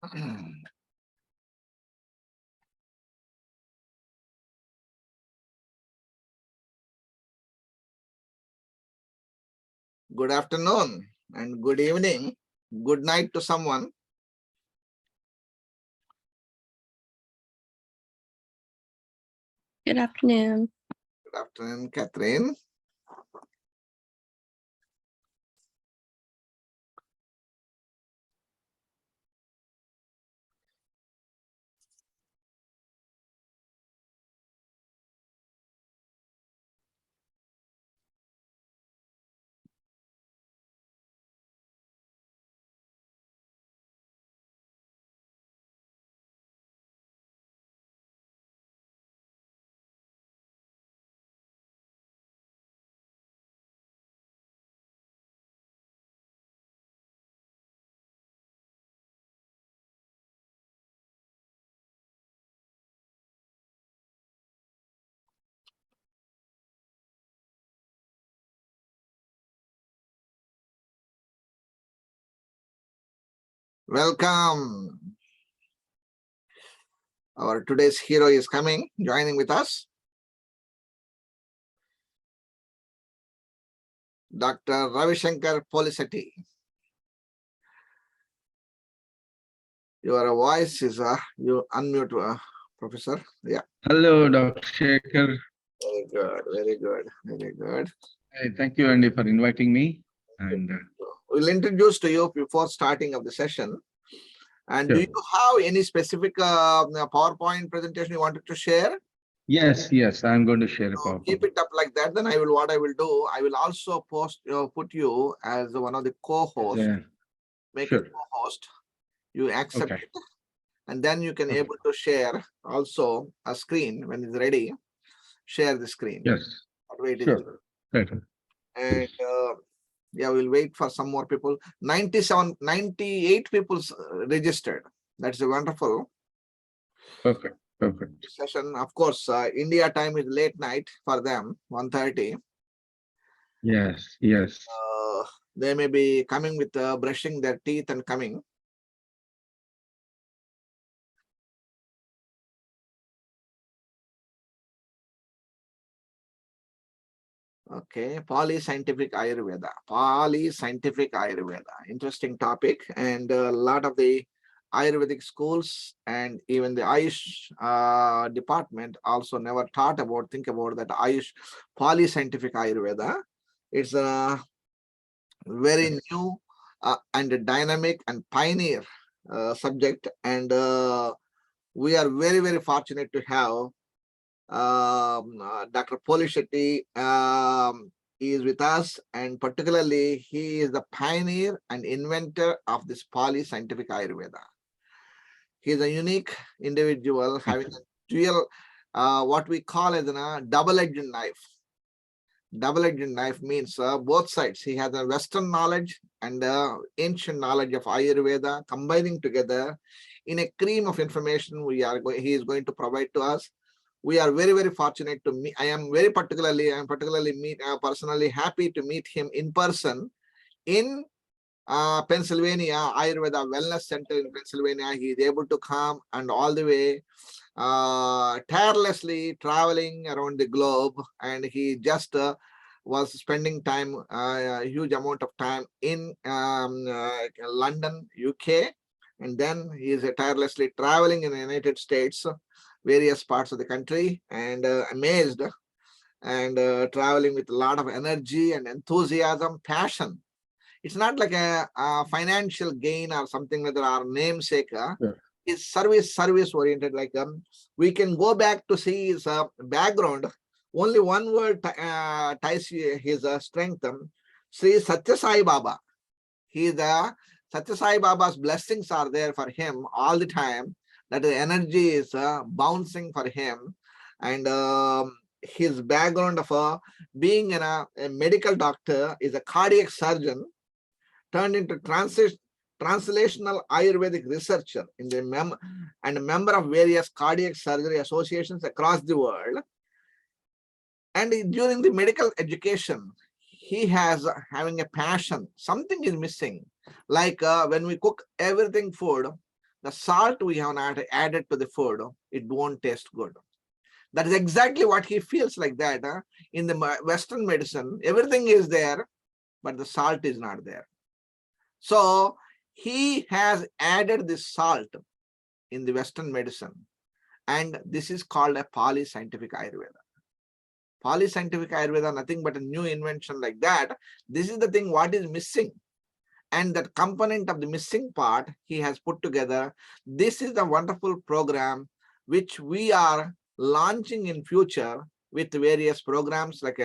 Good afternoon and good evening. Good night to someone. Good afternoon. Good afternoon, Catherine. Welcome. Our today's hero is coming, joining with us. Dr. Ravi Shankar Polisetty. Your voice is, you unmute, Professor. Yeah. Hello, Dr. Shankar. Very good, very good, very good. Hey, thank you, Andy, for inviting me. And we'll introduce to you before starting of the session. And sure. do you have any specific PowerPoint presentation you wanted to share? Yes, I'm going to share a So PowerPoint. keep it up like that. Then what I will do, I will also put you as one of the co-hosts. Yeah. Make Sure. it co-host. You accept Okay. it, and then you can able to share also a screen when it's ready. Share the screen. Yes. That way it is. Sure. Right. And yeah, we'll wait for some more people. 98 people registered. That's wonderful. Perfect. Session. Of course, India time is late night for them, 1:30. Yes. They may be coming with brushing their teeth and coming. Okay, polyscientific Ayurveda. Interesting topic, and a lot of the Ayurvedic schools and even the Ayush department also never think about that Ayush polyscientific Ayurveda. It's a very new and a dynamic and pioneer subject, and we are very, very fortunate to have Dr. Polisetty is with us, and particularly he is the pioneer and inventor of this polyscientific Ayurveda. He is a unique individual having a dual, what we call as a double-edged knife. Double-edged knife means both sides. He has a Western knowledge and ancient knowledge of Ayurveda combining together in a cream of information he is going to provide to us. We are very, very fortunate to meet. I am particularly personally happy to meet him in person in Pennsylvania, Ayurveda Wellness Center in Pennsylvania. He is able to come and all the way tirelessly traveling around the globe, and he just was spending time, a huge amount of time in London, UK, and then he is tirelessly traveling in the United States, various parts of the country, and amazed and traveling with a lot of energy and enthusiasm, passion. It's not like a financial gain or something like that, our namesake. Sure. It's service oriented. Like we can go back to see his background. Only one word ties his strength. Sri Satya Sai Baba. Satya Sai Baba's blessings are there for him all the time. That the energy is bouncing for him, and his background of being a medical doctor, is a cardiac surgeon, turned into translational Ayurvedic researcher in the and a member of various cardiac surgery associations across the world. And during the medical education, he has having a passion. Something is missing. Like when we cook everything food, the salt we have not added to the food, it won't taste good. That is exactly what he feels like that. In the Western medicine, everything is there, but the salt is not there. So he has added this salt in the Western medicine, and this is called a polyscientific Ayurveda. Polyscientific Ayurveda, nothing but a new invention like that. This is the thing what is missing. And that component of the missing part he has put together. This is the wonderful program which we are launching in future with various programs like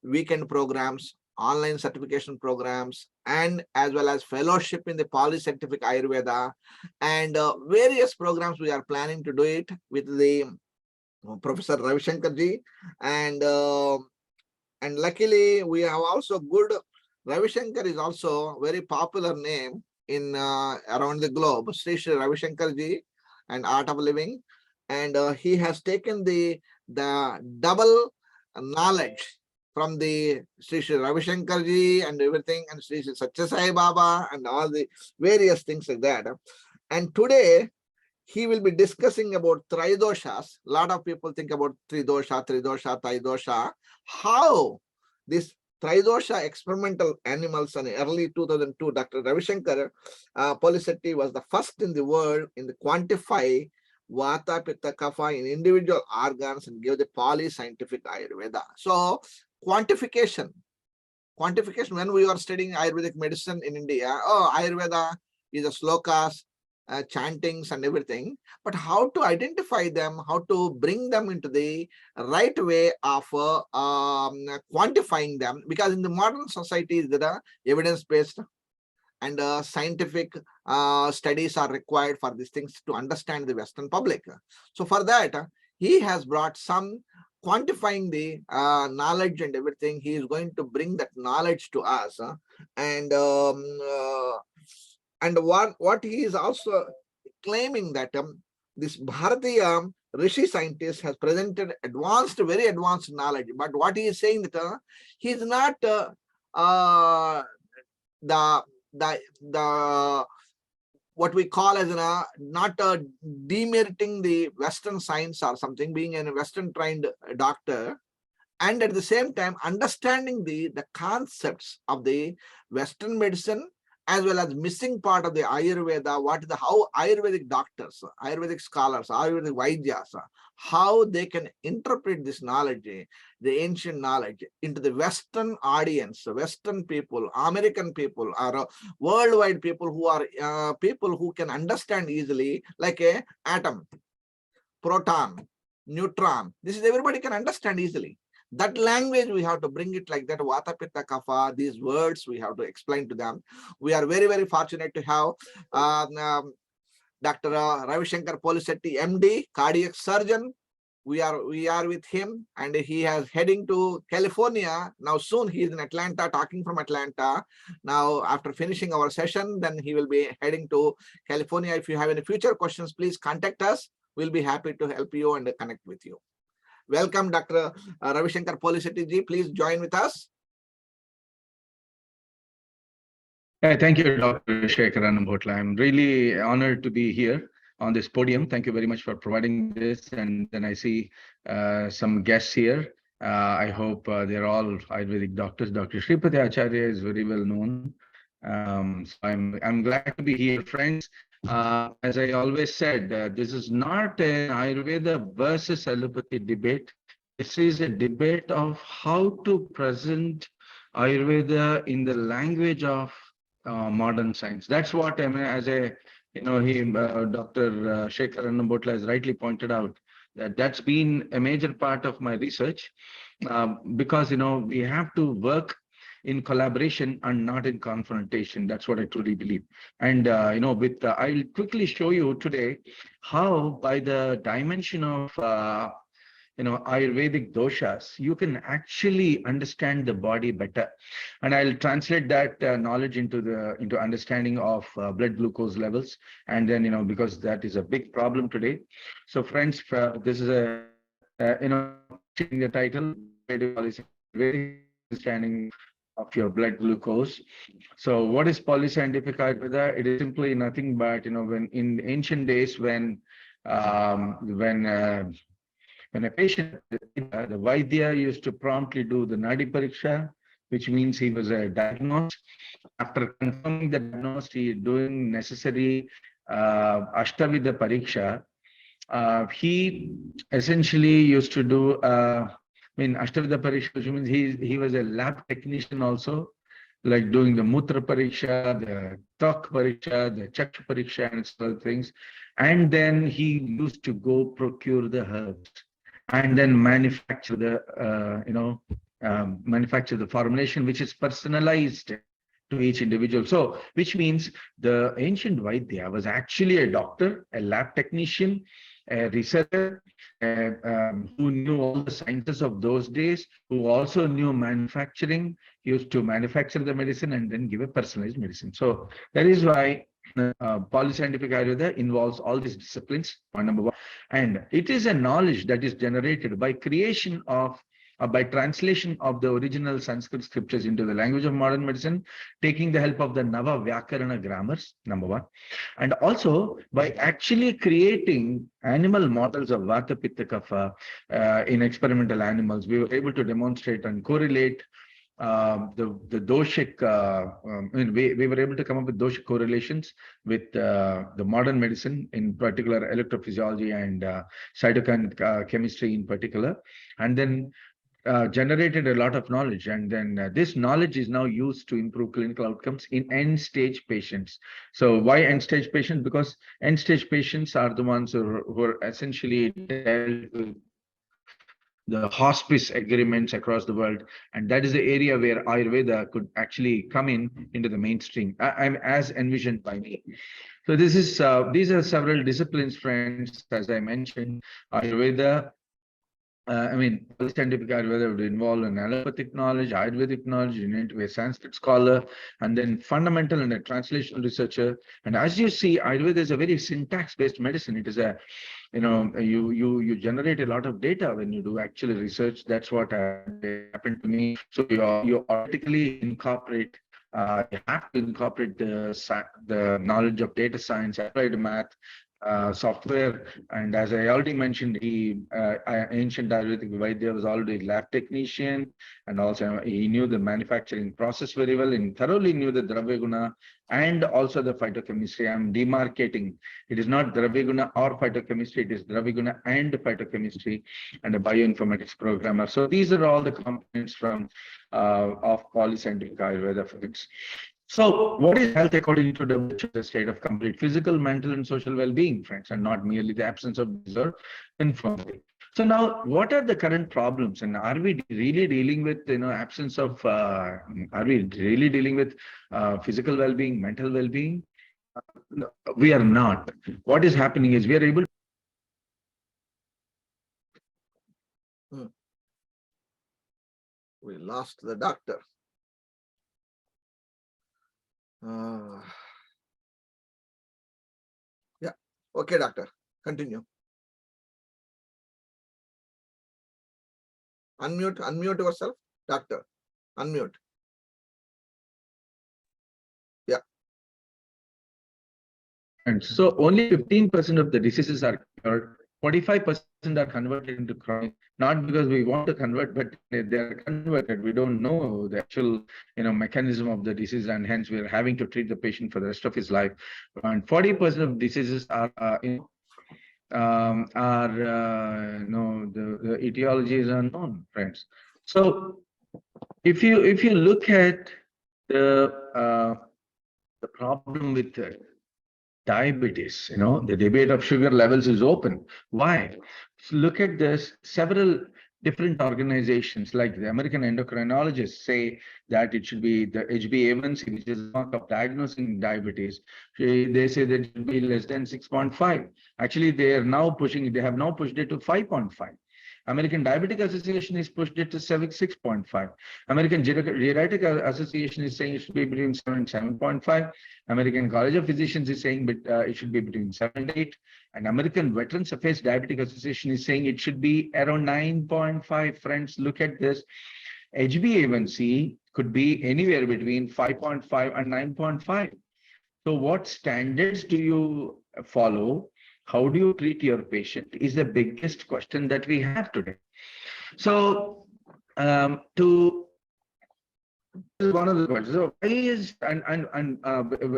weekend programs, online certification programs, and as well as fellowship in the polyscientific Ayurveda, and various programs we are planning to do it with the Professor Ravi Shankar ji, and luckily we have also good. Ravi Shankar is also very popular name in around the globe. Sri Sri Ravi Shankar ji and Art of Living, and he has taken the double knowledge from the Sri Sri Ravi Shankar ji and everything, and Sri Sri Satya Sai Baba and all the various things like that. And today he will be discussing about tridoshas. A lot of people think about tridosha, tridosha. How this tridosha experimental animals in early 2002, Dr. Ravi Shankar Polisetty was the first in the world in the quantify vata, pitta, kapha in individual organs and give the polyscientific Ayurveda. So quantification, when we are studying Ayurvedic medicine in India, Ayurveda is a slokas, chantings and everything, but how to identify them, how to bring them into the right way of quantifying them, because in the modern societies there are evidence-based and scientific studies are required for these things to understand the Western public. So for that, he has brought some quantifying the knowledge and everything. He is going to bring that knowledge to us, and what he is also claiming that this Bharatiya Rishi scientist has presented very advanced knowledge, but what he is saying that he is not the what we call as not demeriting the Western science or something, being a Western trained doctor, and at the same time understanding the concepts of the Western medicine as well as missing part of the Ayurveda, how Ayurvedic doctors, Ayurvedic scholars, Ayurvedic Vaidyas, how they can interpret this knowledge, the ancient knowledge, into the Western audience, Western people, American people, or worldwide people who are people who can understand easily, like a atom, proton, neutron. This is everybody can understand easily. That language we have to bring it like that. Vata, pitta, kapha. These words we have to explain to them. We are very, very fortunate to have Dr. Ravi Shankar Polisetty, MD, cardiac surgeon. We are with him, and he is heading to California now. Soon he is in Atlanta, talking from Atlanta. Now, after finishing our session, then he will be heading to California. If you have any future questions, please contact us. We'll be happy to help you and connect with you. Welcome, Dr. Ravi Shankar Polisetty ji. Please join with us. Thank you, Dr. Shankar Anambotla. I'm really honored to be here on this podium. Thank you very much for providing this. And then I see some guests here. I hope they're all Ayurvedic doctors. Dr. Shripati Acharya is very well known. So I'm glad to be here, friends. As I always said, this is not an Ayurveda versus allopathy debate. This is a debate of how to present Ayurveda in the language of modern science. That's what I mean, as a Dr. Shankar Anambotla has rightly pointed out, that's been a major part of my research, because we have to work in collaboration and not in confrontation. That's what I truly believe. And I'll quickly show you today how, by the dimension of Ayurvedic doshas, you can actually understand the body better. And I'll translate that knowledge into understanding of blood glucose levels. And then, because that is a big problem today. So friends, this is appreciating the title, Ayurvedic policy, Ayurvedic understanding of your blood glucose. So what is polyscientific Ayurveda? It is simply nothing but, when in ancient days um, when uh, when a patient, the Vaidya used to promptly do the Nadi Pariksha, which means he was a diagnosed. After confirming the diagnosis, he is doing necessary Ashtavida Pariksha. He essentially used to do, Ashtavida Pariksha, which means he was a lab technician also, like doing the Mutra Pariksha, the Tok Pariksha, the Chaksha Pariksha, and other things. And then he used to go procure the herbs and then manufacture the formulation, which is personalized to each individual. So, which means the ancient Vaidya was actually a doctor, a lab technician, a researcher, who knew all the sciences of those days, who also knew manufacturing. He used to manufacture the medicine and then give a personalized medicine. So that is why polyscientific Ayurveda involves all these disciplines, point number one. And it is a knowledge that is generated by creation of by translation of the original Sanskrit scriptures into the language of modern medicine, taking the help of the Nava Vyakarana grammars, number one. And also by actually creating animal models of Vata, Pitta, Kapha in experimental animals, we were able to demonstrate and correlate the doshic, we were able to come up with doshic correlations with the modern medicine, in particular electrophysiology and cytokine chemistry in particular, and then generated a lot of knowledge. And then this knowledge is now used to improve clinical outcomes in end-stage patients. So why end-stage patients? Because end-stage patients are the ones who are essentially dealt with the hospice agreements across the world, and that is the area where Ayurveda could actually come into the mainstream. I'm as envisioned by me. So these are several disciplines, friends. As I mentioned, Ayurveda. Scientific Ayurveda would involve an allopathic knowledge, Ayurvedic knowledge, you need to be a Sanskrit scholar, and then fundamental and a translational researcher. And as you see, Ayurveda is a very syntax-based medicine. It is you generate a lot of data when you do actually research. That's what happened to me. So you automatically incorporate. You have to incorporate the knowledge of data science, applied math, software. And as I already mentioned, ancient Ayurvedic Vaidya was already a lab technician, and also he knew the manufacturing process very well and thoroughly knew the Dravya Guna and also the phytochemistry. I'm demarcating. It is not Dravya Guna or phytochemistry, it is Dravya Guna and phytochemistry, and a bioinformatics programmer. So these are all the components of polyscientific Ayurveda physics. So, what is health according to WHO? The state of complete physical, mental, and social well-being, friends, and not merely the absence of disease or infirmity. So now, what are the current problems, and are we really dealing with absence of? Are we really dealing with physical well-being, mental well-being? No, we are not. What is happening is we are able. We lost the doctor. Yeah. Okay, doctor. Continue. Unmute yourself, doctor. Unmute. Yeah. And so only 15% of the diseases are cured. 45% are converted into chronic, not because we want to convert, but they are converted. We don't know the actual, mechanism of the disease, and hence we are having to treat the patient for the rest of his life. And 40% of diseases are, the etiology is unknown, friends. So if you look at the problem with diabetes, the debate of sugar levels is open. Why? So look at this. Several different organizations like the American endocrinologists say that it should be the HbA1c, which is a mark of diagnosing diabetes. They say that it should be less than 6.5. Actually, they have now pushed it to 5.5. American Diabetic Association is pushed it to 6.5. American Geriatric Association is saying it should be between 7 and 7.5. American College of Physicians is saying it should be between 7 and 8. And American Veterans Affairs Diabetic Association is saying it should be around 9.5. Friends, look at this. HbA1c could be anywhere between 5.5 and 9.5. So what standards do you follow? How do you treat your patient is the biggest question that we have today. So to is one of the questions. So why is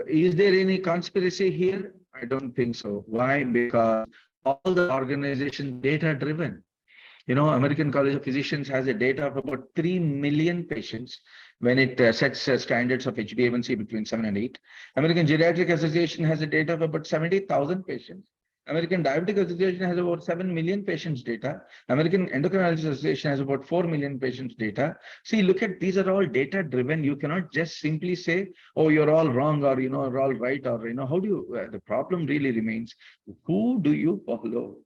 is there any conspiracy here? I don't think so. Why? Because all the organizations data driven. American College of Physicians has a data of about 3 million patients when it sets standards of HbA1c between 7 and 8. American Geriatric Association has a data of about 70,000 patients. American Diabetic Association has about 7 million patients data. American Endocrinology Association has about 4 million patients data. See, look at, these are all data driven. You cannot just simply say, oh, you're all wrong, or, you're all right, or, how do you, the problem really remains, who do you follow?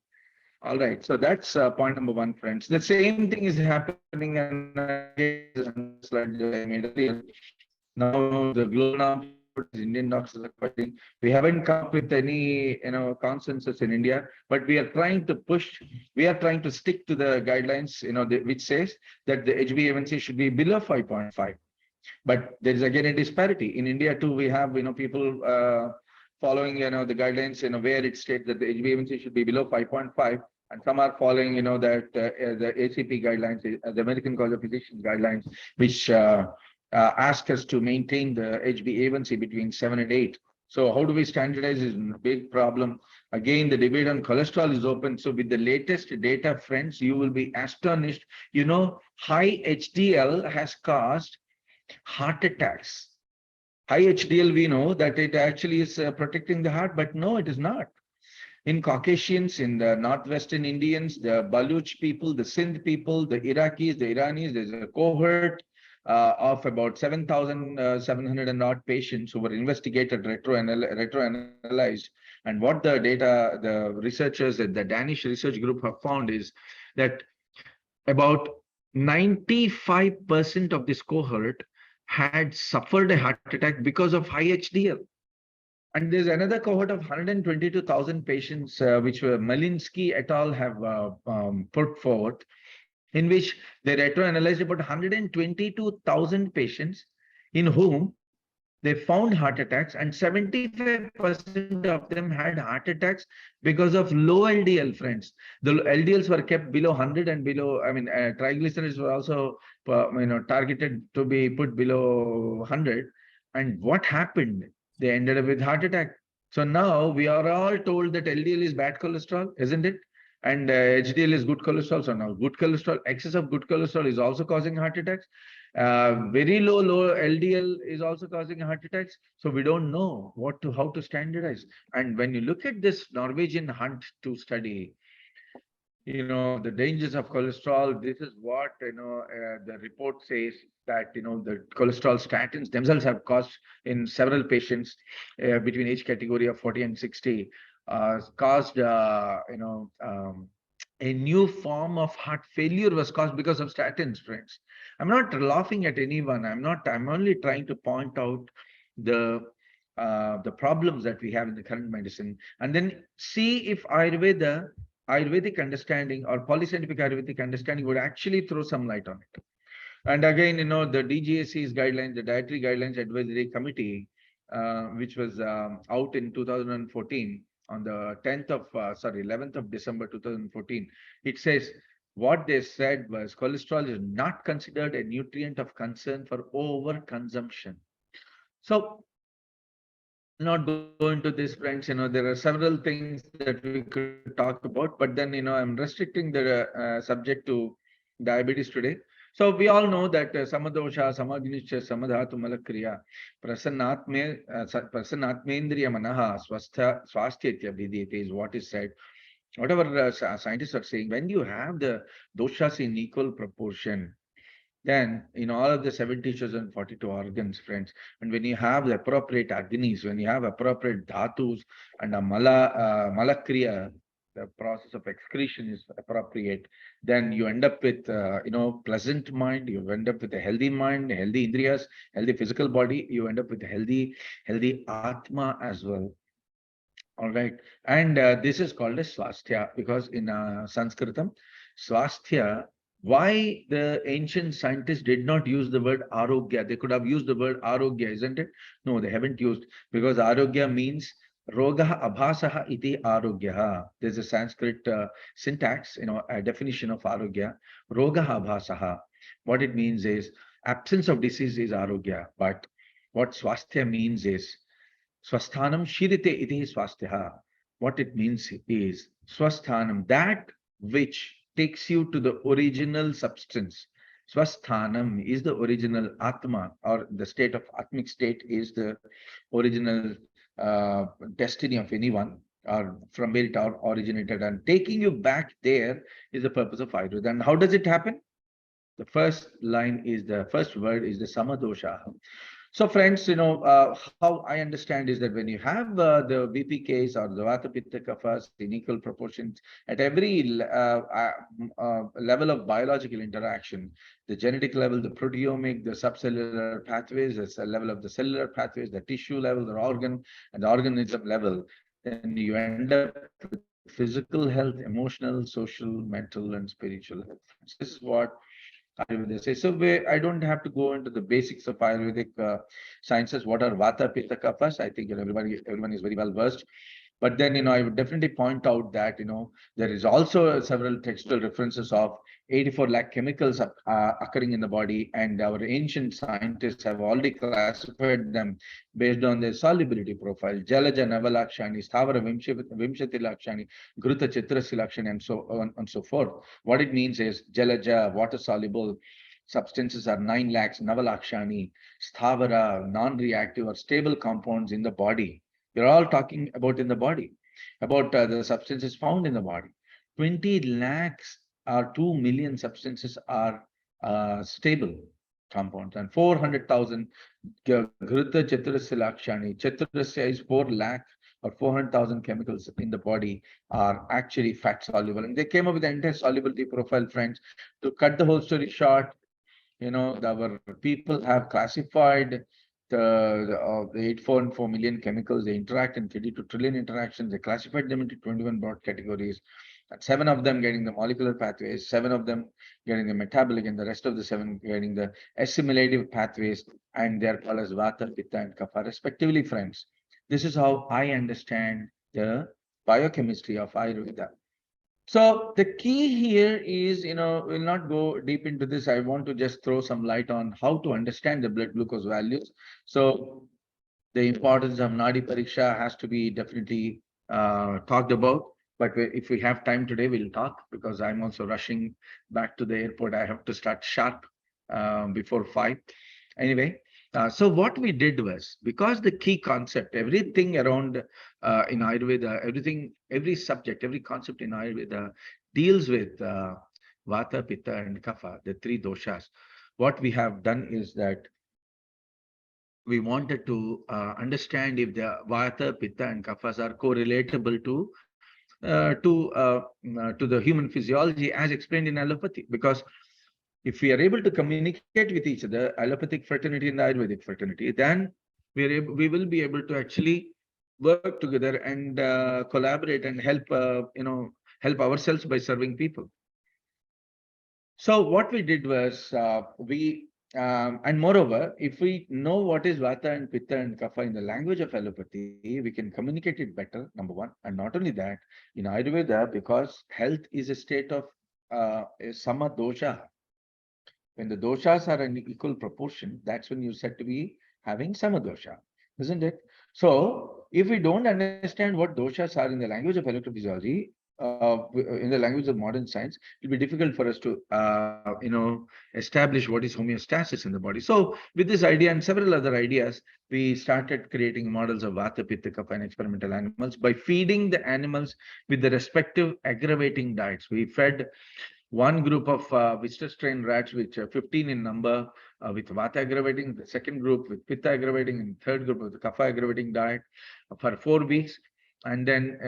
All right, so that's point number one, friends. The same thing is happening, and again, slide that I made earlier. Now, the global norm Indian doctors are questioning. We haven't come up with any, consensus in India, but we are trying to push. We are trying to stick to the guidelines, which says that the HbA1c should be below 5.5. But there is again a disparity in India too. We have, people following, the guidelines, where it states that the HbA1c should be below 5.5. And some are following, that the ACP guidelines, the American College of Physicians guidelines, which ask us to maintain the HbA1c between 7 and 8. So how do we standardize is a big problem. Again, the debate on cholesterol is open. So with the latest data, friends, you will be astonished. High HDL has caused heart attacks. High HDL, we know that it actually is protecting the heart, but no, it is not. In Caucasians, in the Northwestern Indians, the Baluch people, the Sindh people, the Iraqis, the Iranis, there's a cohort of about 7,700 and odd patients who were investigated, retroanalyzed. And what the data, the researchers at the Danish research group have found is that about 95% of this cohort had suffered a heart attack because of high HDL. And there's another cohort of 122,000 patients, which were Malinsky et al. Have put forward, in which they retroanalyzed about 122,000 patients in whom they found heart attacks, and 75% of them had heart attacks because of low LDL, friends. The LDLs were kept below 100 and below, triglycerides were also, targeted to be put below 100. And what happened? They ended up with heart attack. So now we are all told that LDL is bad cholesterol, isn't it? And HDL is good cholesterol. So now good cholesterol, excess of good cholesterol is also causing heart attacks. Very low LDL is also causing heart attacks. So we don't know how to standardize. And when you look at this Norwegian Hunt 2 study, the dangers of cholesterol, this is what, the report says that, the cholesterol statins themselves have caused in several patients between age category of 40 and 60, caused, a new form of heart failure was caused because of statins, friends. I'm not laughing at anyone. I'm only trying to point out the problems that we have in the current medicine, and then see if Ayurvedic understanding or polyscientific Ayurvedic understanding would actually throw some light on it. And again, the DGAC's guidelines, the Dietary Guidelines Advisory Committee, which was out in 2014, on the 11th of December 2014, it says what they said was cholesterol is not considered a nutrient of concern for overconsumption. So not go into this, friends. There are several things that we could talk about, but then, I'm restricting the subject to diabetes today. So we all know that samadosha, samagnischa, samadhatu malakriya, prasannatmendriya manaha, swasthya vidite is what is said. Whatever scientists are saying, when you have the doshas in equal proportion, then in all of the 70 chosen 42 organs, friends, and when you have the appropriate agnis, when you have appropriate dhatus and a malakriya, the process of excretion is appropriate, then you end up with pleasant mind, you end up with a healthy mind, healthy indriyas, healthy physical body, you end up with a healthy atma as well. All right, and this is called as swasthya, because in Sanskritam, swasthya Why the ancient scientists did not use the word arogya? They could have used the word arogya, isn't it? No, they haven't used, because arogya means rogaha abhasaha iti arogyaha. There's a Sanskrit syntax, a definition of arogya. Rogaha abhasaha. What it means is absence of disease is arogya. But what swasthya means is swasthanam shirite iti swastyaha. What it means is swasthanam, that which takes you to the original substance. Swasthanam is the original Atma, or the state of Atmic state is the original destiny of anyone, or from where it originated. And taking you back there is the purpose of Ayurveda. And how does it happen? The first word is the samadosha. So friends, how I understand is that when you have the VPKs or the Vata Pitta Kaphas in equal proportions at every level of biological interaction, the genetic level, the proteomic, the subcellular pathways, the level of the cellular pathways, the tissue level, the organ, and the organism level, then you end up with physical health, emotional, social, mental, and spiritual health. This is what Ayurveda says. So I don't have to go into the basics of Ayurvedic sciences. What are Vata, Pitta, Kaphas? I think everyone is very well versed. But then, I would definitely point out that, there is also several textual references of 84 lakh chemicals occurring in the body, and our ancient scientists have already classified them based on their solubility profile. Jalaja Navalakshani, Sthavara Vimshati Lakshani, Gruta Chitrasi Lakshani, and so on and so forth. What it means is Jalaja, water soluble substances are 9 lakhs, Navalakshani, Sthavara, non reactive or stable compounds in the body. We're all talking about in the body, about the substances found in the body. 20 lakhs or 2 million substances are stable compounds, and 400,000 Ghrita Chaturasya Chaturasya is 4 lakh or 400,000 chemicals in the body are actually fat soluble. And they came up with the entire solubility profile, friends. To cut the whole story short, our people have classified the 8.4 million chemicals. They interact in 32 trillion interactions. They classified them into 21 broad categories, and 7 of them getting the molecular pathways, 7 of them getting the metabolic, and the rest of the 7 getting the assimilative pathways, and they're called as Vata, Pitta, and Kapha, respectively, friends. This is how I understand the biochemistry of Ayurveda. So the key here is, we'll not go deep into this. I want to just throw some light on how to understand the blood glucose values. So the importance of Nadi Pariksha has to be definitely talked about. But if we have time today, we'll talk, because I'm also rushing back to the airport. I have to start sharp before 5. Anyway, so what we did was, because the key concept, everything around in Ayurveda, every subject, every concept in Ayurveda deals with Vata, Pitta, and Kapha, the 3 doshas. What we have done is that we wanted to understand if the Vata, Pitta, and Kaphas are correlatable to the human physiology as explained in allopathy. Because if we are able to communicate with each other, allopathic fraternity and Ayurvedic fraternity, then we will be able to actually work together and collaborate and help ourselves by serving people. So what we did was and moreover, if we know what is Vata and Pitta and Kapha in the language of allopathy, we can communicate it better, number one. And not only that, in Ayurveda, because health is a state of a sama dosha. When the doshas are in equal proportion, that's when you're said to be having sama dosha, isn't it? So if we don't understand what doshas are in the language of electrophysiology, in the language of modern science, it'll be difficult for us to, establish what is homeostasis in the body. So with this idea and several other ideas, we started creating models of Vata, Pitta, Kapha, and experimental animals by feeding the animals with the respective aggravating diets. We fed one group of visitor strain rats, which are 15 in number, with Vata aggravating, the second group with Pitta aggravating, and third group with the Kapha aggravating diet for 4 weeks. And then,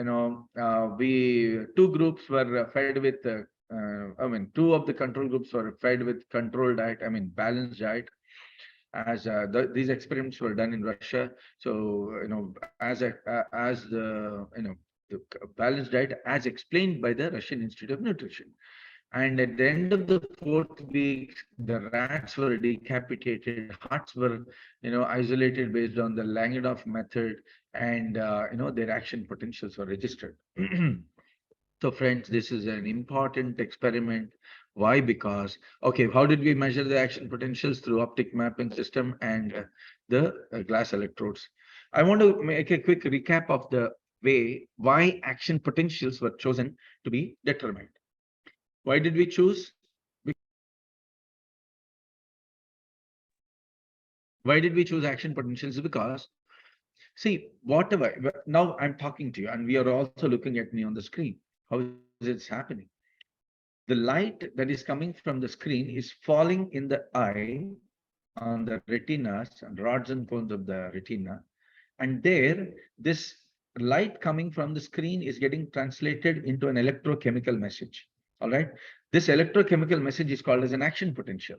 we 2 groups were fed with, 2 of the control groups were fed with controlled diet, balanced diet. As these experiments were done in Russia, so as the balanced diet as explained by the Russian Institute of Nutrition. And at the end of the 4th week, the rats were decapitated, hearts were, isolated based on the Langdorf method, and their action potentials were registered. So, friends, this is an important experiment. Why? Because, okay, how did we measure the action potentials? Through optic mapping system and the glass electrodes. I want to make a quick recap of the way why action potentials were chosen to be determined. Why did we choose? Why did we choose action potentials? Because, see, whatever, now I'm talking to you and we are also looking at me on the screen. How is it happening? The light that is coming from the screen is falling in the eye on the retinas and rods and cones of the retina. And there, this light coming from the screen is getting translated into an electrochemical message. All right. This electrochemical message is called as an action potential.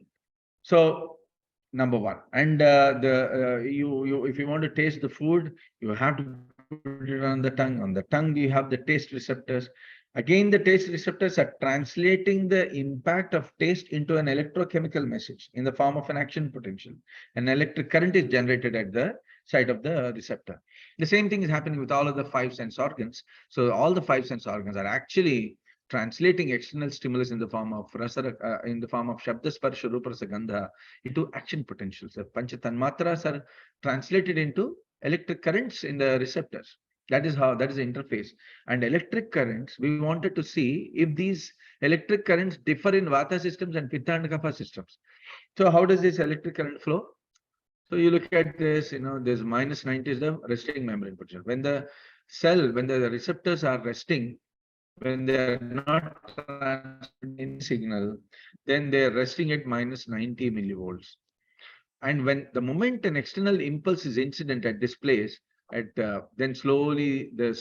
So, number one, and you if you want to taste the food, you have to put it on the tongue. On the tongue, you have the taste receptors. Again, the taste receptors are translating the impact of taste into an electrochemical message in the form of an action potential. An electric current is generated at the site of the receptor. The same thing is happening with all of the 5 sense organs. So all the 5 sense organs are actually translating external stimulus in the form of Shabda Sparsha Rupa Rasa Gandha into action potentials. The Pancha Tanmatras are translated into electric currents in the receptors. That is the interface. And electric currents, we wanted to see if these electric currents differ in Vata systems and Pitta and Kapha systems. So how does this electric current flow? So you look at this, there's -90 is the resting membrane potential. When the receptors are resting, when they are not transmitting any signal, then they are resting at -90 millivolts. And when the moment an external impulse is incident at this place, then slowly the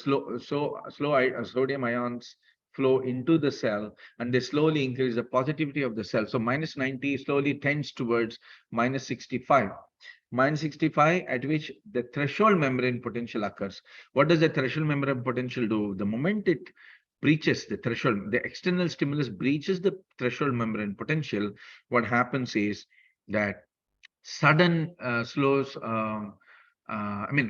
sodium ions flow into the cell, and they slowly increase the positivity of the cell. So -90 slowly tends towards -65. -65 at which the threshold membrane potential occurs. What does the threshold membrane potential do? The moment it breaches the threshold, the external stimulus breaches the threshold membrane potential, what happens is that sudden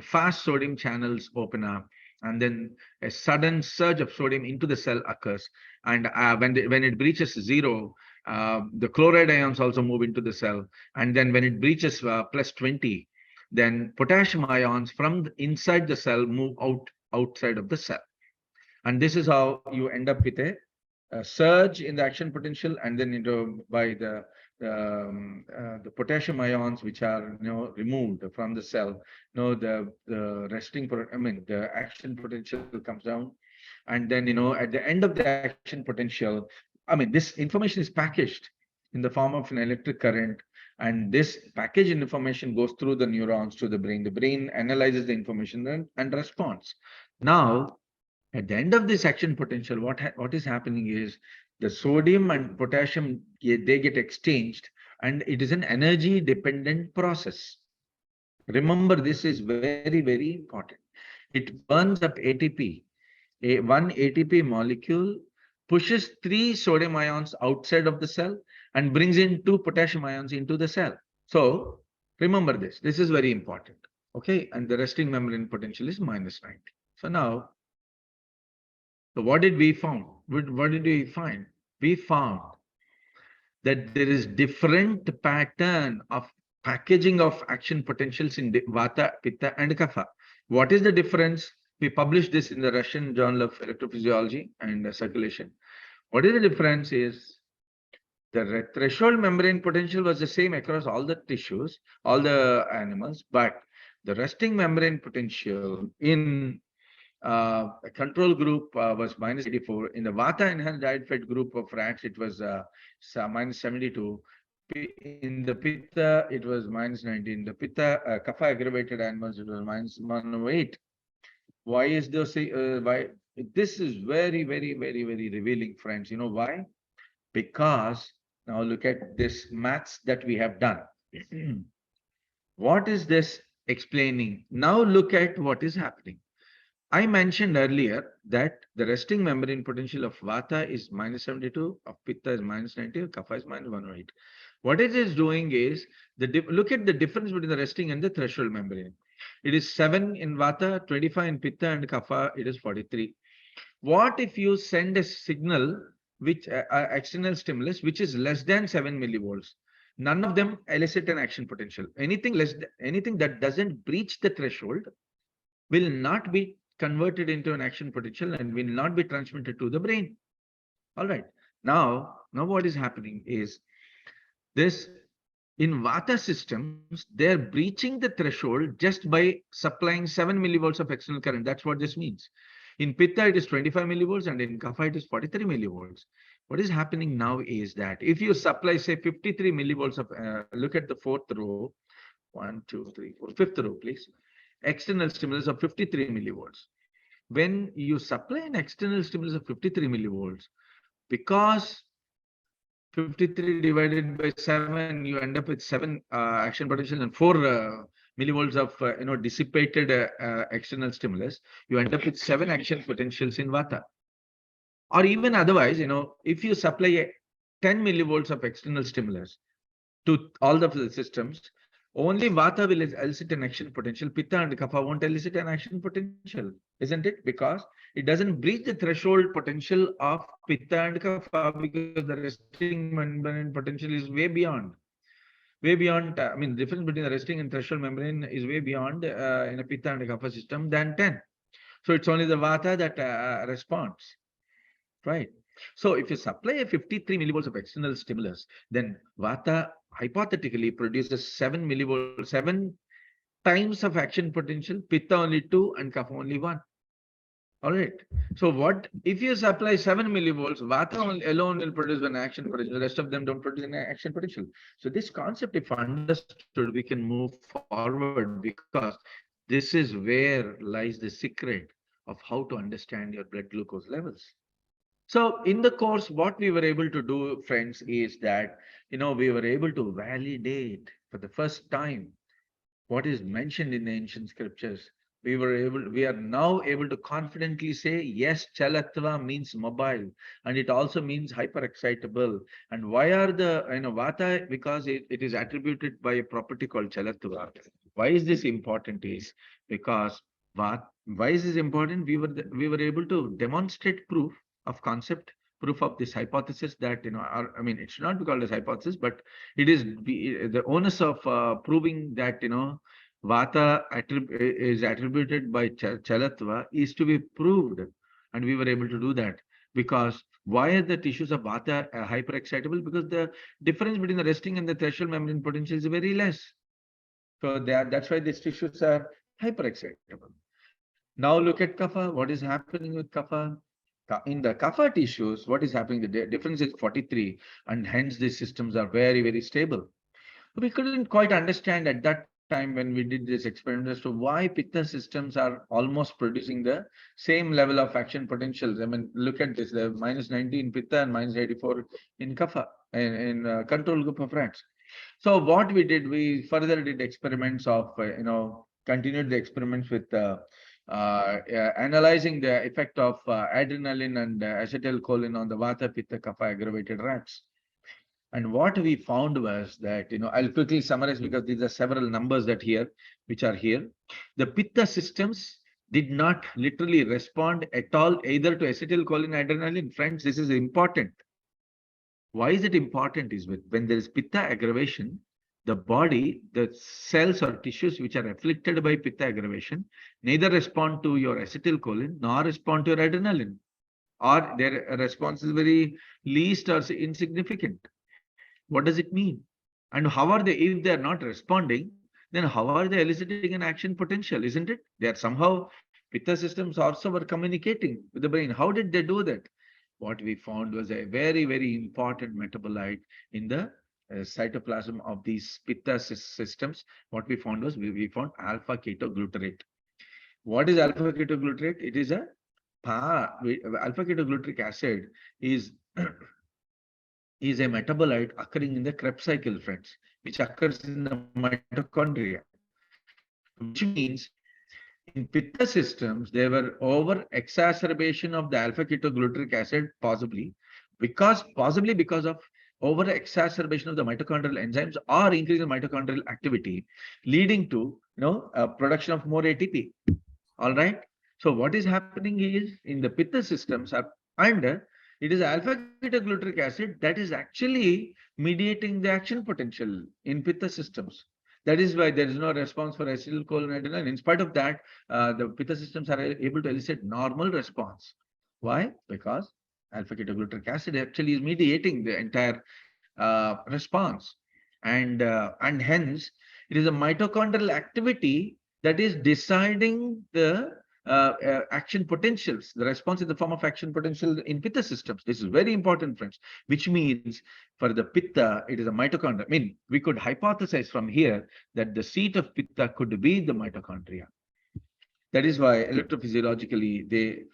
fast sodium channels open up, and then a sudden surge of sodium into the cell occurs. And when it breaches zero, the chloride ions also move into the cell. And then when it breaches +20, then potassium ions from inside the cell move outside of the cell. And this is how you end up with a surge in the action potential, and then by the potassium ions which are removed from the cell, the action potential comes down, and then at the end of the action potential, this information is packaged in the form of an electric current, and this packaged information goes through the neurons to the brain. The brain analyzes the information and responds. Now, at the end of this action potential, what is happening is the sodium and potassium, they get exchanged, and it is an energy dependent process. Remember, this is very, very important. It burns up ATP. One ATP molecule pushes 3 sodium ions outside of the cell and brings in 2 potassium ions into the cell. So remember this. This is very important. Okay, and the resting membrane potential is -90. So now, so what did we found? What did we find? We found that there is different pattern of packaging of action potentials in Vata, Pitta, and Kapha. What is the difference? We published this in the Russian Journal of Electrophysiology and Circulation. What is the difference is the threshold membrane potential was the same across all the tissues, all the animals, but the resting membrane potential in a control group was -84. In the Vata enhanced diet fed group of rats, it was -72. In the Pitta, it was -19. In the Pitta, Kapha aggravated animals, it was -108. Why is this? Why? This is very, very, very, very revealing, friends. You know why? Because now look at this maths that we have done. What is this explaining? Now look at what is happening. I mentioned earlier that the resting membrane potential of Vata is -72, of Pitta is -90, of Kapha is -108. What it is doing is, look at the difference between the resting and the threshold membrane. It is 7 in Vata, 25 in Pitta, and Kapha, it is 43. What if you send a signal, which external stimulus, which is less than 7 millivolts? None of them elicit an action potential. Anything that doesn't breach the threshold will not be converted into an action potential and will not be transmitted to the brain. All right. Now what is happening is this: in Vata systems, they're breaching the threshold just by supplying 7 millivolts of external current. That's what this means. In Pitta, it is 25 millivolts, and in Kapha, it is 43 millivolts. What is happening now is that if you supply, say, 53 millivolts of, look at the fourth row, 1, 2, 3, 4, fifth row, please. External stimulus of 53 millivolts. When you supply an external stimulus of 53 millivolts, because 53 divided by 7, you end up with 7 action potential and 4 millivolts of dissipated external stimulus. You end up with 7 action potentials in Vata. Or even otherwise, if you supply 10 millivolts of external stimulus to all of the systems, only Vata will elicit an action potential. Pitta and Kapha won't elicit an action potential, isn't it? Because it doesn't breach the threshold potential of Pitta and Kapha, because the resting membrane potential is way beyond. I mean, the difference between the resting and threshold membrane is way beyond in a Pitta and a Kapha system than 10. So it's only the Vata that responds, right? So if you supply a 53 millivolts of external stimulus, then Vata hypothetically produces 7 millivolts, 7 times of action potential, Pitta only 2 and Kapha only 1. All right. So what if you supply 7 millivolts, Vata alone will produce an action potential, the rest of them don't produce an action potential. So this concept, if understood, we can move forward, because this is where lies the secret of how to understand your blood glucose levels. So in the course, what we were able to do, friends, is that, we were able to validate for the first time what is mentioned in the ancient scriptures. We are now able to confidently say, yes, chalatva means mobile, and it also means hyperexcitable. And why are the, vata? Because it is attributed by a property called chalatva. Why is this important? Is because why is this important? We were able to demonstrate proof of concept, proof of this hypothesis that, it should not be called as hypothesis, but it is the onus of proving that, Vata is attributed by Chalatva is to be proved. And we were able to do that because why are the tissues of Vata hyperexcitable? Because the difference between the resting and the threshold membrane potential is very less. So that's why these tissues are hyperexcitable. Now look at Kapha. What is happening with Kapha? In the Kapha tissues, what is happening? The difference is 43, and hence these systems are very, very stable. We couldn't quite understand at that time when we did this experiment as to why Pitta systems are almost producing the same level of action potentials. I mean, look at this, the -90 in Pitta and -84 in Kapha, in control group of rats. So what we did, we further did experiments of, continued the experiments with analyzing the effect of adrenaline and acetylcholine on the Vata, Pitta, Kapha aggravated rats. And what we found was that, I'll quickly summarize because these are several numbers which are here. The Pitta systems did not literally respond at all either to acetylcholine, adrenaline. Friends, this is important. Why is it important? Is when there is Pitta aggravation, the body, the cells or tissues which are afflicted by Pitta aggravation, neither respond to your acetylcholine nor respond to your adrenaline, or their response is very least or insignificant. What does it mean? And how are they, if they are not responding, then how are they eliciting an action potential, isn't it? They are somehow, Pitta systems also were communicating with the brain. How did they do that? What we found was a very, very important metabolite in the cytoplasm of these Pitta systems. What we found was, we found alpha ketoglutarate. What is alpha ketoglutarate? It is alpha ketogluteric acid is is a metabolite occurring in the Krebs cycle, friends, which occurs in the mitochondria. Which means in pitta systems, there were over exacerbation of the alpha ketogluteric acid, possibly because of over exacerbation of the mitochondrial enzymes or increase in mitochondrial activity, leading to production of more ATP. All right. So what is happening is in the pitta systems and it is alpha ketogluteric acid that is actually mediating the action potential in pitta systems. That is why there is no response for acetylcholinesterase. In spite of that, the pitta systems are able to elicit normal response. Why? Because alpha ketogluteric acid actually is mediating the entire response, and hence it is a mitochondrial activity that is deciding the action potentials, the response in the form of action potential in pitta systems. This is very important, friends, which means for the pitta, it is a mitochondria. I mean, we could hypothesize from here that the seat of pitta could be the mitochondria. That is why electrophysiologically they,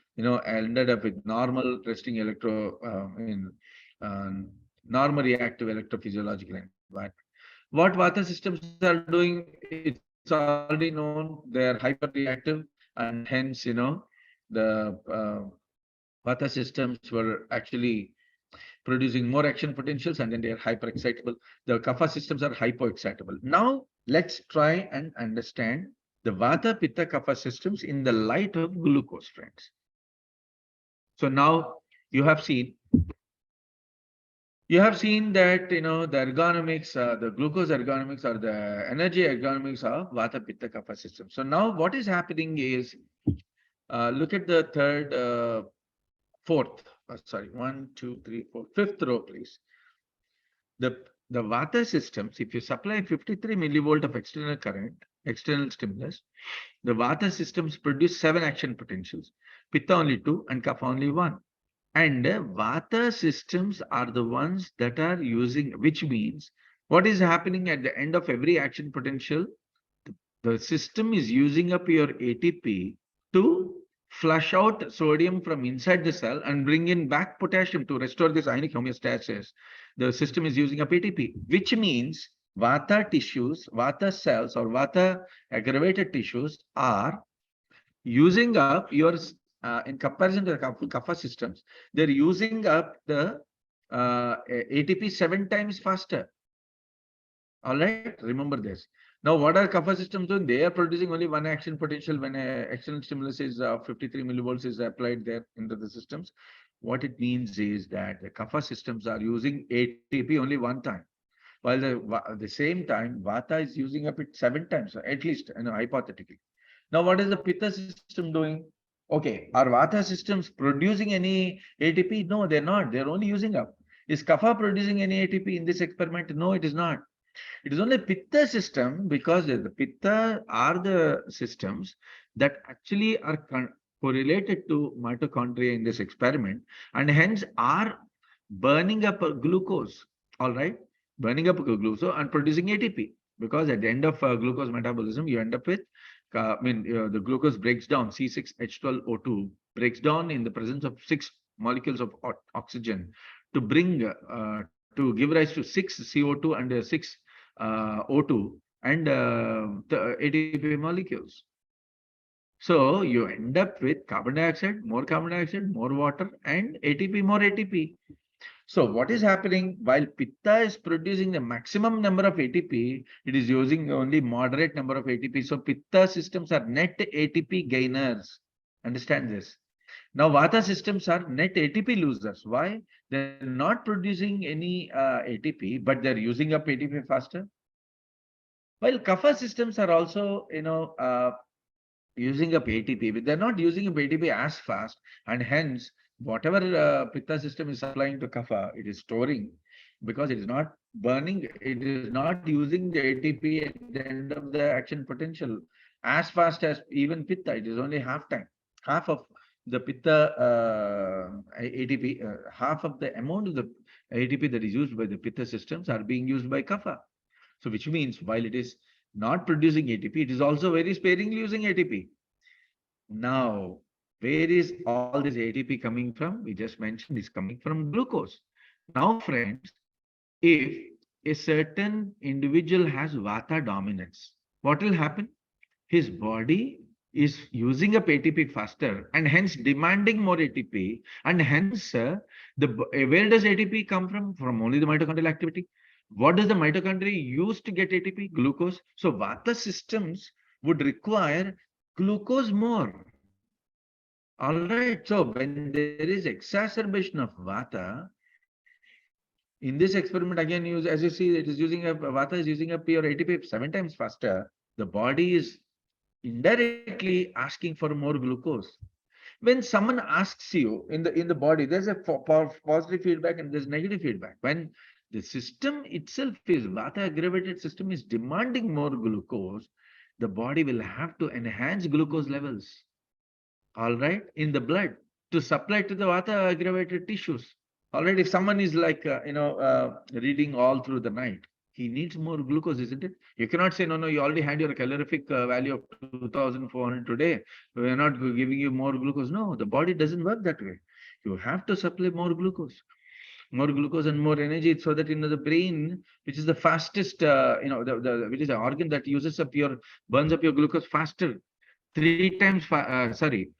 ended up with normal resting uh, normal reactive electrophysiological environment. What Vata systems are doing, it's already known. They are hyperreactive, and hence, the Vata systems were actually producing more action potentials, and then they are hyperexcitable. The Kapha systems are hypoexcitable. Now, let's try and understand the Vata, Pitta, Kapha systems in the light of glucose, friends. So now you have seen that the ergonomics, the glucose ergonomics or the energy ergonomics of Vata, Pitta, Kapha system. So now what is happening is, look at the fifth row, please. The Vata systems, if you supply 53 millivolt of external current, external stimulus, the Vata systems produce 7 action potentials, Pitta only 2 and Kapha only 1. And Vata systems are the ones that are using, which means what is happening at the end of every action potential? The system is using up your ATP to flush out sodium from inside the cell and bring in back potassium to restore this ionic homeostasis. The system is using up ATP, which means Vata tissues, Vata cells, or Vata aggravated tissues are using up your, in comparison to the Kapha systems, they're using up the ATP 7 times faster. All right, remember this. Now, what are Kapha systems doing? They are producing only one action potential when an external stimulus is 53 millivolts is applied there into the systems. What it means is that the Kapha systems are using ATP only one time, while at the same time Vata is using up it 7 times, at least, hypothetically. Now, what is the Pitta system doing? Okay, are Vata systems producing any ATP? No, they're not. They're only using up. Is Kapha producing any ATP in this experiment? No, it is not. It is only Pitta system, because the Pitta are the systems that actually are correlated to mitochondria in this experiment, and hence are burning up glucose. All right, burning up glucose and producing ATP. Because at the end of glucose metabolism, you end up with, the glucose breaks down, C6H12O2 breaks down in the presence of 6 molecules of oxygen to bring, to give rise to 6 CO2 and 6 O2 and the ATP molecules. So you end up with carbon dioxide, more water, and ATP, more ATP. So what is happening? While Pitta is producing the maximum number of ATP, it is using only moderate number of ATP. So Pitta systems are net ATP gainers. Understand this. Now Vata systems are net ATP losers. Why? They're not producing any ATP, but they're using up ATP faster. While Kapha systems are also, using up ATP, but they're not using up ATP as fast, and hence whatever Pitta system is supplying to Kapha, it is storing, because it is not burning, it is not using the ATP at the end of the action potential as fast as even Pitta. It is only half time, half of the Pitta ATP, half of the amount of the ATP that is used by the Pitta systems are being used by Kapha. So which means while it is not producing ATP, it is also very sparingly using ATP. Now, where is all this ATP coming from? We just mentioned it's coming from glucose. Now, friends, if a certain individual has Vata dominance, what will happen? His body is using up ATP faster and hence demanding more ATP. And hence, where does ATP come from? From only the mitochondrial activity. What does the mitochondria use to get ATP? Glucose. So Vata systems would require glucose more. All right. So when there is exacerbation of Vata, in this experiment again, as you see, it is using up Vata is using up your ATP 7 times faster. The body is indirectly asking for more glucose. When someone asks you in the body, there's a positive feedback and there's negative feedback. When the system itself is Vata aggravated system is demanding more glucose, the body will have to enhance glucose levels, all right, in the blood to supply to the Vata aggravated tissues. All right, if someone is like, reading all through the night, he needs more glucose, isn't it? You cannot say, no, no, you already had your calorific value of 2,400 today. We are not giving you more glucose. No, the body doesn't work that way. You have to supply more glucose and more energy so that, the brain, which is the fastest, which is the organ that uses up your, burns up your glucose faster, 3 times, sorry,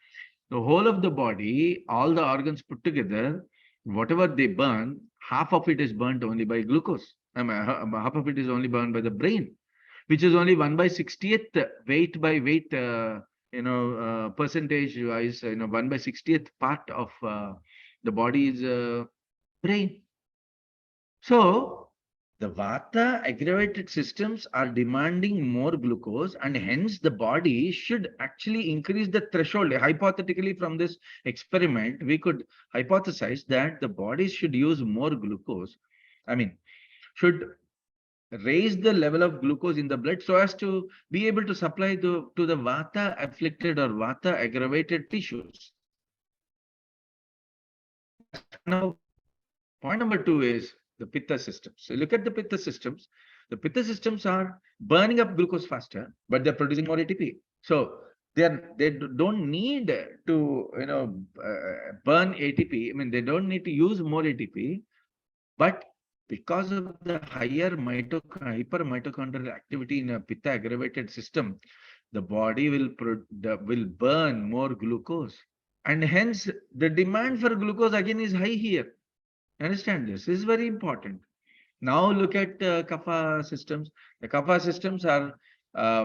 the whole of the body, all the organs put together, whatever they burn, half of it is burnt only by glucose. Half of it is only burned by the brain, which is only 1 by 60th weight by weight, percentage wise, 1 by 60th part of the body's brain. So the Vata aggravated systems are demanding more glucose, and hence the body should actually increase the threshold. Hypothetically, from this experiment, we could hypothesize that the body should use more glucose. I mean, should raise the level of glucose in the blood so as to be able to supply to the Vata afflicted or Vata aggravated tissues. That's point number one. Point number two is the Pitta systems. So look at the Pitta systems. The Pitta systems are burning up glucose faster, but they're producing more ATP. So they don't need to burn ATP. I mean, they don't need to use more ATP, but because of the higher hypermitochondrial activity in a Pitta aggravated system, the body will burn more glucose, and hence the demand for glucose again is high here. Understand this? This is very important. Now look at kapha systems. The kapha systems are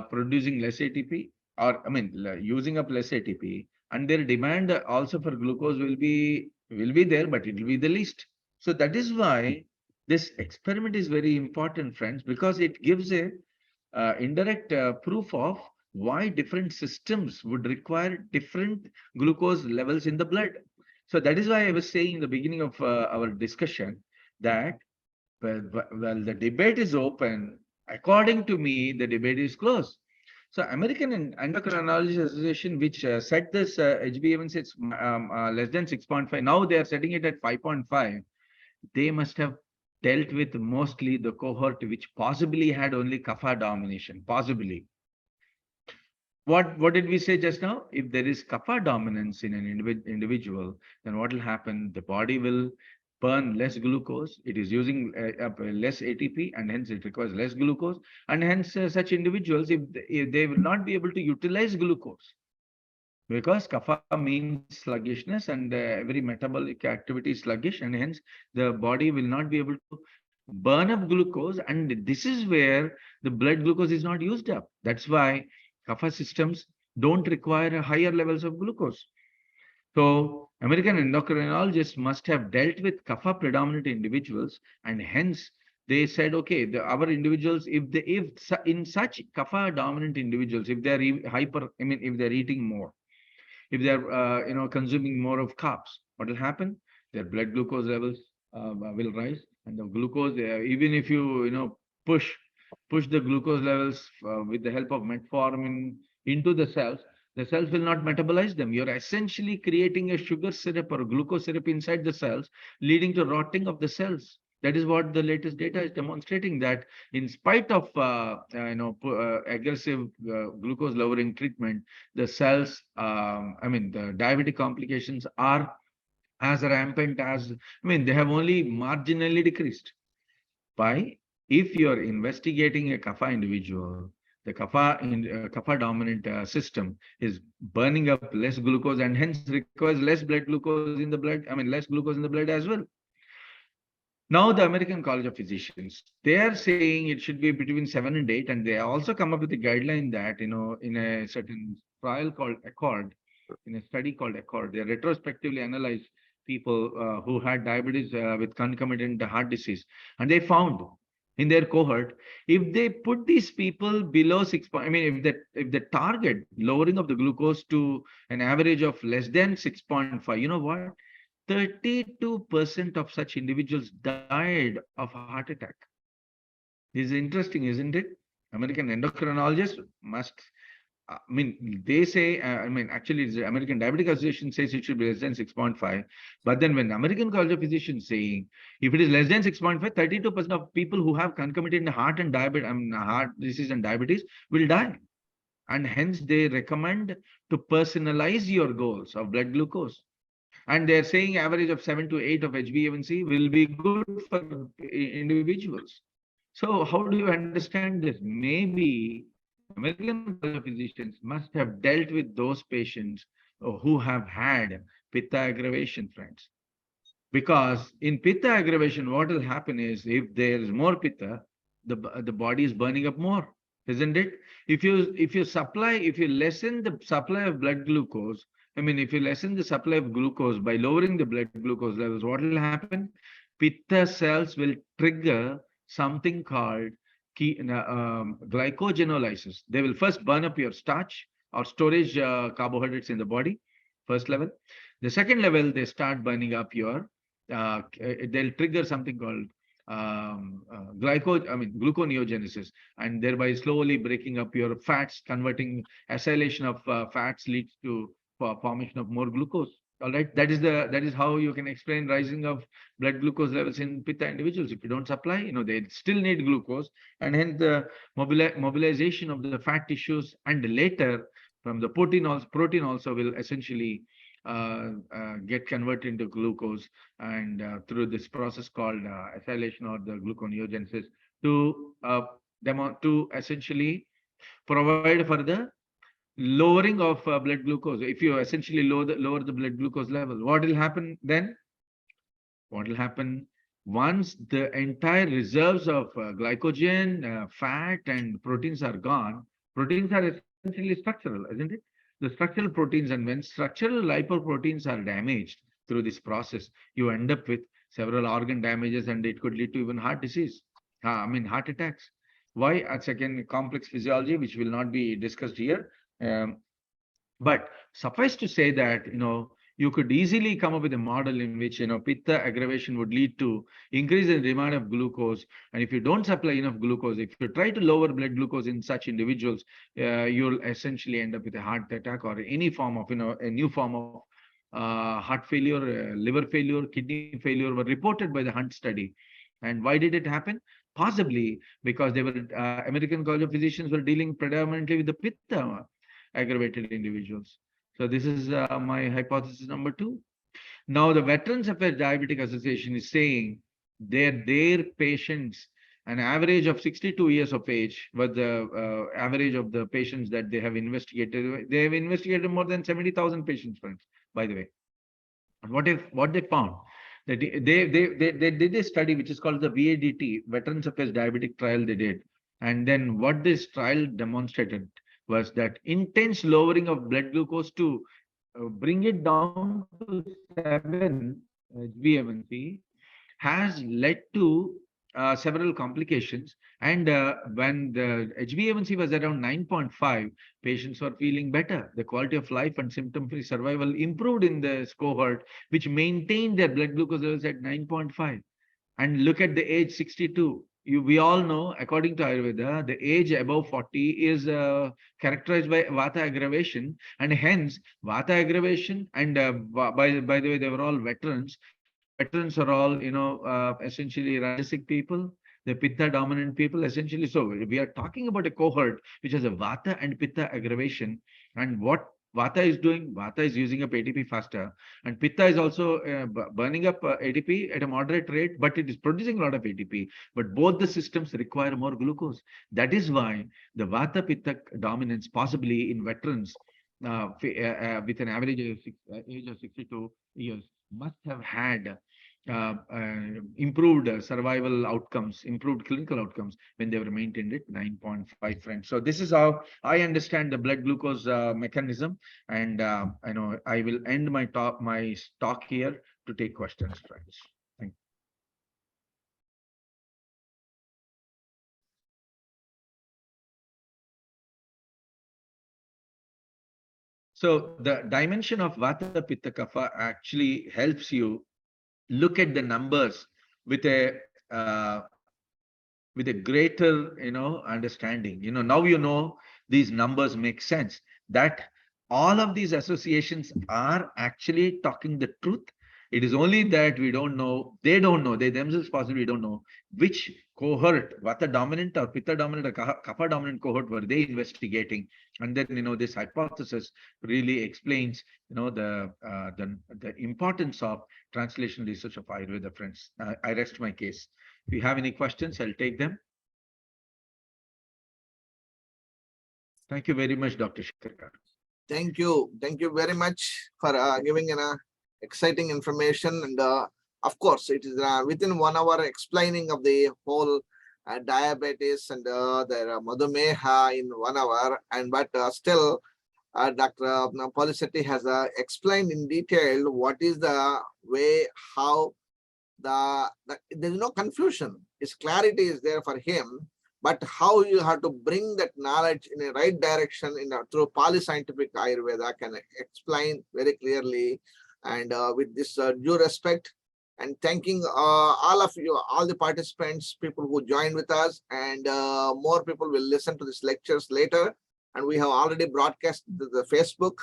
producing less ATP, or I mean using up less ATP, and their demand also for glucose will be there, but it will be the least. So that is why this experiment is very important, friends, because it gives a indirect proof of why different systems would require different glucose levels in the blood. So that is why I was saying in the beginning of our discussion that, well, the debate is open. According to me, the debate is closed. So American Endocrinology Association, which set this HbA1c less than 6.5, now they are setting it at 5.5. They must have dealt with mostly the cohort which possibly had only kapha domination, possibly. What did we say just now? If there is kapha dominance in an individual, then what will happen? The body will burn less glucose. It is using less ATP, and hence it requires less glucose. And hence such individuals, if they will not be able to utilize glucose, because kapha means sluggishness, and every metabolic activity is sluggish, and hence the body will not be able to burn up glucose, and this is where the blood glucose is not used up. That's why kapha systems don't require higher levels of glucose. So American endocrinologists must have dealt with kapha predominant individuals, and hence they said, okay, our individuals, if in such kapha dominant individuals, if they're if they're eating more, if they're consuming more of carbs, what will happen? Their blood glucose levels will rise, and the glucose, even if you push the glucose levels with the help of metformin into the cells will not metabolize them. You're essentially creating a sugar syrup or glucose syrup inside the cells, leading to rotting of the cells. That is what the latest data is demonstrating, that in spite of aggressive glucose lowering treatment, the cells, the diabetic complications are as rampant as, they have only marginally decreased. By, if you're investigating a kapha individual, the kapha dominant system is burning up less glucose and hence requires less blood glucose in the blood. I mean, less glucose in the blood as well. Now, the American College of Physicians, they are saying it should be between 7 and 8, and they also come up with a guideline that, in a certain trial called Accord, in a study called Accord, they retrospectively analyzed people who had diabetes with concomitant heart disease, and they found in their cohort, if they put these people below 6, I mean, if the target lowering of the glucose to an average of less than 6.5, you know what? 32% of such individuals died of heart attack. This is interesting, isn't it? American endocrinologists must, I mean, they say, actually, the American Diabetic Association says it should be less than 6.5. But then when American College of Physicians saying, if it is less than 6.5, 32% of people who have concomitant heart and diabetes, heart disease and diabetes will die. And hence they recommend to personalize your goals of blood glucose. And they're saying average of 7 to 8 of HbA1c will be good for individuals. So how do you understand this? Maybe American College of Physicians must have dealt with those patients who have had pitta aggravation, friends. Because in pitta aggravation, what will happen is if there is more pitta, the body is burning up more, isn't it? If you lessen the supply of blood glucose, if you lessen the supply of glucose by lowering the blood glucose levels, what will happen? Pitta cells will trigger something called glycogenolysis. They will first burn up your starch or storage carbohydrates in the body, first level. The second level, they start burning up your, they'll trigger something called gluconeogenesis, and thereby slowly breaking up your fats, converting acylation of fats leads to formation of more glucose. All right, that is how you can explain rising of blood glucose levels in pitta individuals. If you don't supply, they still need glucose, and hence the mobilization of the fat tissues, and later from the protein also will essentially get converted into glucose, and through this process called acylation or the gluconeogenesis to essentially provide for the lowering of blood glucose. If you essentially lower the blood glucose level, what will happen then? What will happen once the entire reserves of glycogen, fat, and proteins are gone? Proteins are essentially structural, isn't it? The structural proteins, and when structural lipoproteins are damaged through this process, you end up with several organ damages, and it could lead to even heart disease. Heart attacks. Why? That's again complex physiology, which will not be discussed here. But suffice to say that, you could easily come up with a model in which, pitta aggravation would lead to increase in demand of glucose. And if you don't supply enough glucose, if you try to lower blood glucose in such individuals, you'll essentially end up with a heart attack or any form of, a new form of heart failure, liver failure, kidney failure were reported by the Hunt study. And why did it happen? Possibly because they were American College of Physicians were dealing predominantly with the pitta aggravated individuals. So this is my hypothesis number 2. Now, the Veterans Affairs Diabetic Association is saying their patients, an average of 62 years of age, was the average of the patients that they have investigated. They have investigated more than 70,000 patients, friends, by the way. And what they found? That they did a study which is called the VADT, Veterans Affairs Diabetic Trial they did. And then what this trial demonstrated was that intense lowering of blood glucose to bring it down to 7 HbA1c has led to several complications. And when the HbA1c was around 9.5, patients were feeling better. The quality of life and symptom-free survival improved in this cohort, which maintained their blood glucose levels at 9.5. And look at the age 62. We all know, according to Ayurveda, the age above 40 is characterized by Vata aggravation, and hence Vata aggravation. And by the way, they were all veterans. Veterans are all, essentially Rajasic people, the Pitta dominant people, essentially. So we are talking about a cohort which has a Vata and Pitta aggravation. And what Vata is using up ATP faster, and Pitta is also burning up ATP at a moderate rate, but it is producing a lot of ATP. But both the systems require more glucose. That is why the Vata Pitta dominance, possibly in veterans with an average age of 62 years, must have had improved survival outcomes, improved clinical outcomes when they were maintained at 9.5, friends. So this is how I understand the blood glucose mechanism, and I know I will end my talk here to take questions, friends. Thank you. So the dimension of Vata Pitta Kapha actually helps you look at the numbers with a greater understanding. Now these numbers make sense, that all of these associations are actually talking the truth. It is only that we don't know, they themselves possibly don't know which cohort, Vata dominant or Pitta dominant or Kapha dominant cohort were they investigating. And then this hypothesis really explains the importance of translational research of Ayurveda, friends. I rest my case. If you have any questions, I'll take them. Thank you very much, Dr. Shankar. Thank you. Thank you very much for giving an exciting information. And of course, it is within 1 hour explaining of the whole diabetes and the Madhumeha in 1 hour. And but still, Dr. Polisetty has explained in detail what is the way, how there is no confusion. His clarity is there for him, but how you have to bring that knowledge in a right direction through polyscientific Ayurveda can explain very clearly. And with this due respect, and thanking all of you, all the participants, people who joined with us, and more people will listen to these lectures later. And we have already broadcast the Facebook,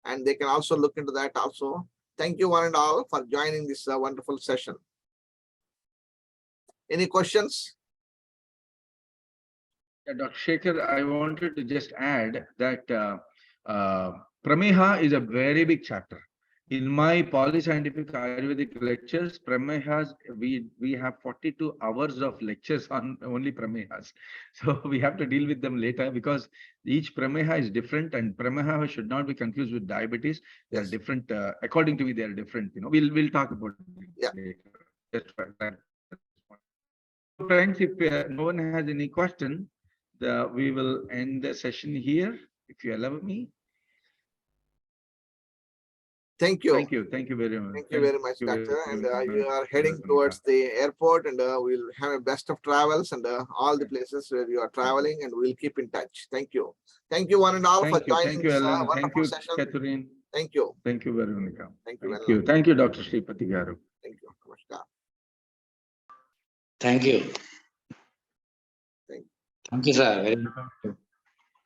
and they can also look into that also. Thank you one and all for joining this wonderful session. Any questions? Yeah, Dr. Shankar, I wanted to just add that Prameha is a very big chapter. In my polyscientific Ayurvedic lectures, Pramehas, we have 42 hours of lectures on only Pramehas. So we have to deal with them later, because each Prameha is different, and Prameha should not be confused with diabetes. They are different. According to me, they are different. We'll talk about it later. Just for that. Friends, if no one has any question, we will end the session here, if you allow me. Thank you. Thank you. Thank you very much. Thank you very much, Doctor. And you are heading towards the airport, and we'll have a best of travels and all the places where you are traveling, and we'll keep in touch. Thank you. Thank you one and all for joining. Thank you, Ellen. Thank you, session. Catherine. Thank you. Thank you, Veronica. Thank you. Thank you. Thank you, Dr. Sripati Garu. Thank you. Namaskar. Thank you. Thank you, sir. Very